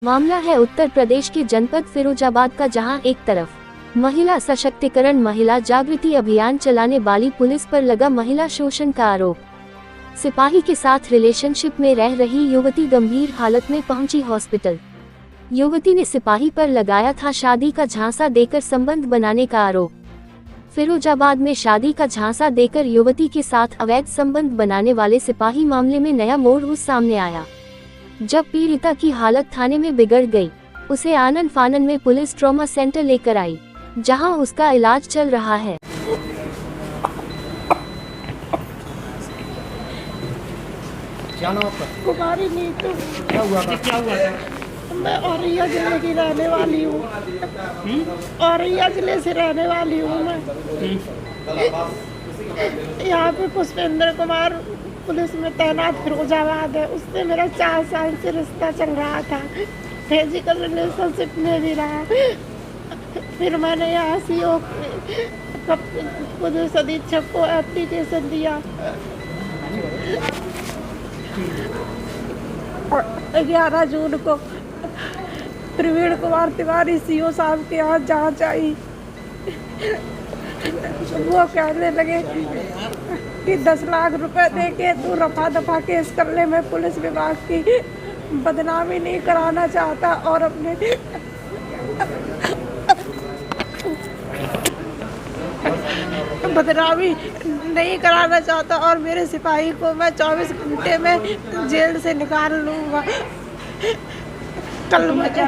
मामला है उत्तर प्रदेश के जनपद फिरोजाबाद का, जहां एक तरफ महिला सशक्तिकरण महिला जागृति अभियान चलाने वाली पुलिस पर लगा महिला शोषण का आरोप। सिपाही के साथ रिलेशनशिप में रह रही युवती गंभीर हालत में पहुंची हॉस्पिटल। युवती ने सिपाही पर लगाया था शादी का झांसा देकर संबंध बनाने का आरोप। फिरोजाबाद में शादी का झांसा देकर युवती के साथ अवैध संबंध बनाने वाले सिपाही मामले में नया मोड़ उस सामने आया जब पीड़िता की हालत थाने में बिगड़ गई। उसे आनन फानन में पुलिस ट्रॉमा सेंटर लेकर आई, जहां उसका इलाज चल रहा है। क्या नाम आपका? कुमारी नीतू। क्या हुआ था? मैं औरैया जिले की रहने वाली हूँ। औरैया जिले से रहने वाली हूँ मैं। यहाँ पे पुष्पेंद्र कुमार पुलिस में तैनात फिरोजाबाद है। उससे मेरा 4 साल से रिश्ता चल रहा था, फिजिकल रिलेशनशिप में भी रहा। फिर मैंने यहाँ सीओ पुलिस अधीक्षक को एप्लीकेशन दिया। 11 जून को प्रवीण कुमार तिवारी सीओ साहब के यहाँ जांच आई। वो कहने लगे कि 10 लाख रुपए देके तू रफा दफा केस कर ले। मैं पुलिस विभाग की बदनामी नहीं कराना चाहता और अपने बदनामी नहीं कराना चाहता और मेरे सिपाही को मैं 24 घंटे में जेल से निकाल लूँगा। कल मुझे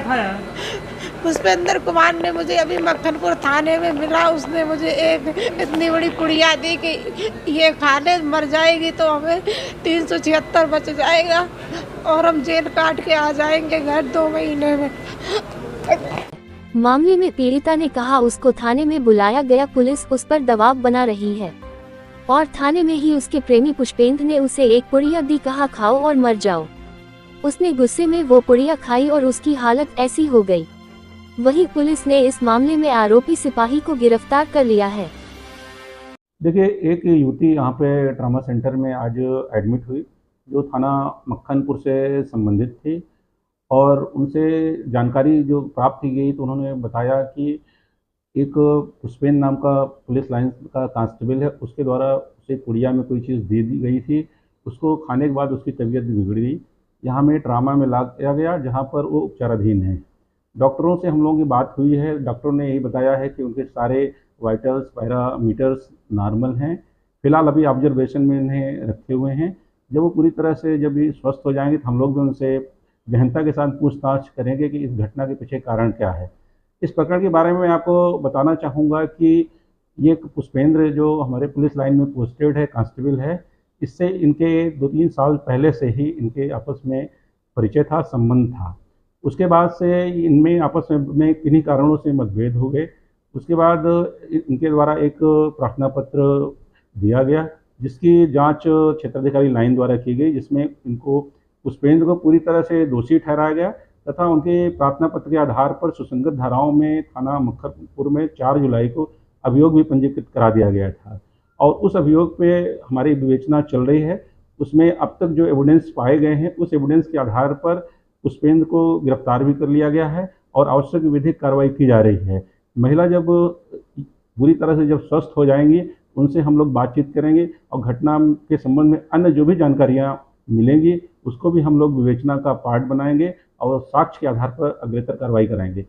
पुष्पेंद्र कुमार ने मुझे अभी मक्खनपुर थाने में मिला। उसने मुझे एक इतनी बड़ी पुड़िया दी कि ये खाने मर जाएगी तो हमें 376 बच जाएगा और हम जेल काट के आ जाएंगे घर 2 महीने में। मामले में पीड़िता ने कहा उसको थाने में बुलाया गया, पुलिस उस पर दबाव बना रही है और थाने में ही उसके प्रेमी पुष्पेंद्र ने उसे एक पुड़िया दी, कहा खाओ और मर जाओ। उसने गुस्से में वो पुड़िया खाई और उसकी हालत ऐसी हो गई। वहीं पुलिस ने इस मामले में आरोपी सिपाही को गिरफ्तार कर लिया है। देखिए, एक युवती यहाँ पे ट्रॉमा सेंटर में आज एडमिट हुई, जो थाना मक्खनपुर से संबंधित थी और उनसे जानकारी जो प्राप्त की गई तो उन्होंने बताया कि एक पुष्पेंद्र नाम का पुलिस लाइन का कांस्टेबल है, उसके द्वारा उसे पुड़िया में कोई चीज़ दे दी गई थी। उसको खाने के बाद उसकी तबीयत बिगड़ी, यहाँ में ट्रामा में लाया गया, जहाँ पर वो उपचाराधीन है। डॉक्टरों से हम लोगों की बात हुई है, डॉक्टरों ने यही बताया है कि उनके सारे वाइटल्स पैरामीटर्स नॉर्मल हैं। फिलहाल अभी ऑब्जर्वेशन में इन्हें रखे हुए हैं। जब वो पूरी तरह से जब ये स्वस्थ हो जाएंगे तो हम लोग भी उनसे गहनता के साथ पूछताछ करेंगे कि इस घटना के पीछे कारण क्या है। इस प्रकरण के बारे में मैं आपको बताना चाहूँगा कि ये एक पुष्पेंद्र जो हमारे पुलिस लाइन में पोस्टेड है, कांस्टेबल है, इससे इनके 2-3 साल पहले से ही इनके आपस में परिचय था, संबंध था। उसके बाद से इनमें आपस में किन्हीं कारणों से मतभेद हो गए। उसके बाद इनके द्वारा एक प्रार्थना पत्र दिया गया, जिसकी जांच क्षेत्राधिकारी लाइन द्वारा की गई, जिसमें इनको पुष्पेंद्र को पूरी तरह से दोषी ठहराया गया तथा उनके प्रार्थना पत्र के आधार पर सुसंगत धाराओं में थाना मक्खनपुर में 4 जुलाई को अभियोग भी पंजीकृत करा दिया गया था और उस अभियोग पे हमारी विवेचना चल रही है। उसमें अब तक जो एविडेंस पाए गए हैं, उस एविडेंस के आधार पर पुष्पेंद्र को गिरफ्तार भी कर लिया गया है और आवश्यक विधिक कार्रवाई की जा रही है। महिला जब बुरी तरह से जब स्वस्थ हो जाएंगी, उनसे हम लोग बातचीत करेंगे और घटना के संबंध में अन्य जो भी जानकारियाँ मिलेंगी उसको भी हम लोग विवेचना का पार्ट बनाएंगे और साक्ष्य के आधार पर अग्रेतर कार्रवाई कराएंगे।